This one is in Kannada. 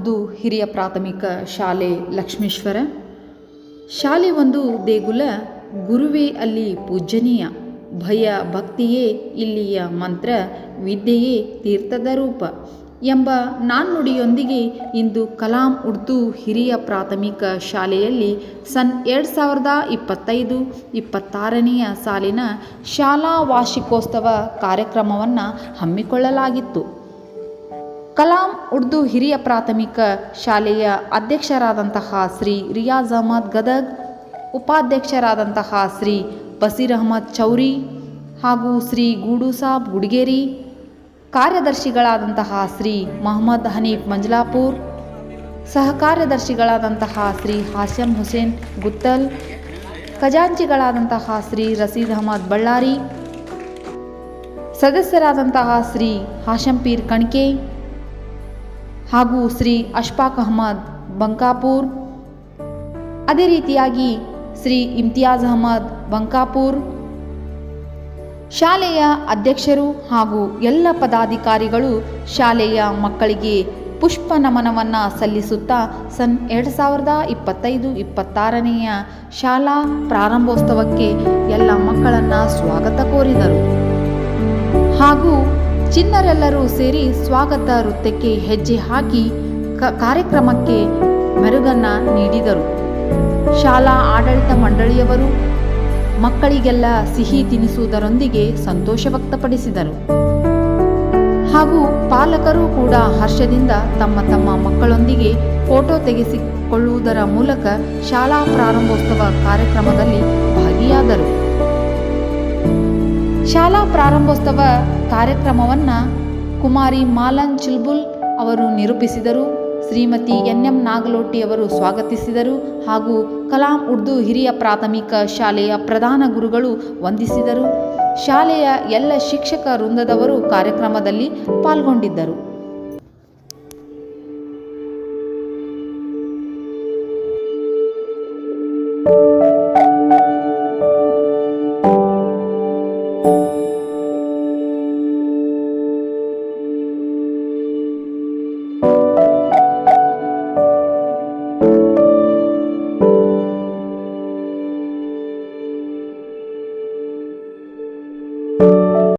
ಉರ್ದು ಹಿರಿಯ ಪ್ರಾಥಮಿಕ ಶಾಲೆ ಲಕ್ಷ್ಮೇಶ್ವರ. ಶಾಲೆ ಒಂದು ದೇಗುಲ, ಗುರುವೇ ಅಲ್ಲಿ ಪೂಜನೀಯ, ಭಯ ಭಕ್ತಿಯೇ ಇಲ್ಲಿಯ ಮಂತ್ರ, ವಿದ್ಯೆಯೇ ತೀರ್ಥದ ರೂಪ ಎಂಬ ನಾಣ್ಣುಡಿಯೊಂದಿಗೆ ಇಂದು ಕಲಾಂ ಉರ್ದು ಹಿರಿಯ ಪ್ರಾಥಮಿಕ ಶಾಲೆಯಲ್ಲಿ ಸನ್ 2025-26ನೇ ಸಾಲಿನ ಶಾಲಾ ವಾರ್ಷಿಕೋತ್ಸವ ಕಾರ್ಯಕ್ರಮವನ್ನು ಹಮ್ಮಿಕೊಳ್ಳಲಾಗಿತ್ತು. ಕಲಾಂ ಉರ್ದು ಹಿರಿಯ ಪ್ರಾಥಮಿಕ ಶಾಲೆಯ ಅಧ್ಯಕ್ಷರಾದಂತಹ ಶ್ರೀ ರಿಯಾಜ್ ಅಹಮದ್ ಗದಗ್, ಉಪಾಧ್ಯಕ್ಷರಾದಂತಹ ಶ್ರೀ ಬಸೀರ್ ಅಹಮದ್ ಚೌರಿ ಹಾಗೂ ಶ್ರೀ ಗೂಡು ಸಾಬ್ ಗುಡಿಗೇರಿ, ಕಾರ್ಯದರ್ಶಿಗಳಾದಂತಹ ಶ್ರೀ ಮೊಹಮ್ಮದ್ ಹನೀಫ್ ಮಂಜಲಾಪುರ್, ಸಹಕಾರ್ಯದರ್ಶಿಗಳಾದಂತಹ ಶ್ರೀ ಹಾಶಂ ಹುಸೇನ್ ಗುತ್ತಲ್, ಖಜಾಂಚಿಗಳಾದಂತಹ ಶ್ರೀ ರಸೀದ್ ಅಹಮದ್ ಬಳ್ಳಾರಿ, ಸದಸ್ಯರಾದಂತಹ ಶ್ರೀ ಹಾಶಂಪೀರ್ ಕಣ್ಕೆ ಹಾಗೂ ಶ್ರೀ ಅಶ್ಫಾಕ್ ಅಹಮದ್ ಬಂಕಾಪುರ್, ಅದೇ ರೀತಿಯಾಗಿ ಶ್ರೀ ಇಮ್ತಿಯಾಜ್ ಅಹಮದ್ ಬಂಕಾಪುರ್, ಶಾಲೆಯ ಅಧ್ಯಕ್ಷರು ಹಾಗೂ ಎಲ್ಲ ಪದಾಧಿಕಾರಿಗಳು ಶಾಲೆಯ ಮಕ್ಕಳಿಗೆ ಪುಷ್ಪ ನಮನವನ್ನು ಸಲ್ಲಿಸುತ್ತಾ ಸನ್ 2025-26ನೇ ಶಾಲಾ ಪ್ರಾರಂಭೋತ್ಸವಕ್ಕೆ ಎಲ್ಲ ಮಕ್ಕಳನ್ನು ಸ್ವಾಗತ ಕೋರಿದರು ಹಾಗೂ ಚಿಣ್ಣರೆಲ್ಲರೂ ಸೇರಿ ಸ್ವಾಗತ ನೃತ್ಯಕ್ಕೆ ಹೆಜ್ಜೆ ಹಾಕಿ ಕಾರ್ಯಕ್ರಮಕ್ಕೆ ಮೆರುಗನ್ನು ನೀಡಿದರು. ಶಾಲಾ ಆಡಳಿತ ಮಂಡಳಿಯವರು ಮಕ್ಕಳಿಗೆಲ್ಲ ಸಿಹಿ ತಿನಿಸುವುದರೊಂದಿಗೆ ಸಂತೋಷ ವ್ಯಕ್ತಪಡಿಸಿದರು ಹಾಗೂ ಪಾಲಕರು ಕೂಡ ಹರ್ಷದಿಂದ ತಮ್ಮ ತಮ್ಮ ಮಕ್ಕಳೊಂದಿಗೆ ಫೋಟೋ ತೆಗೆಸಿಕೊಳ್ಳುವುದರ ಮೂಲಕ ಶಾಲಾ ಪ್ರಾರಂಭೋತ್ಸವ ಕಾರ್ಯಕ್ರಮದಲ್ಲಿ ಭಾಗಿಯಾದರು. ಶಾಲಾ ಪ್ರಾರಂಭೋತ್ಸವ ಕಾರ್ಯಕ್ರಮವನ್ನು ಕುಮಾರಿ ಮಾಲನ್ ಚಿಲ್ಬುಲ್ ಅವರು ನಿರೂಪಿಸಿದರು. ಶ್ರೀಮತಿ ಎನ್.ಎಂ. ನಾಗಲೋಟಿ ಅವರು ಸ್ವಾಗತಿಸಿದರು ಹಾಗೂ ಕಲಾಂ ಉರ್ದು ಹಿರಿಯ ಪ್ರಾಥಮಿಕ ಶಾಲೆಯ ಪ್ರಧಾನ ಗುರುಗಳು ವಂದಿಸಿದರು. ಶಾಲೆಯ ಎಲ್ಲ ಶಿಕ್ಷಕ ವೃಂದದವರು ಕಾರ್ಯಕ್ರಮದಲ್ಲಿ ಪಾಲ್ಗೊಂಡಿದ್ದರು.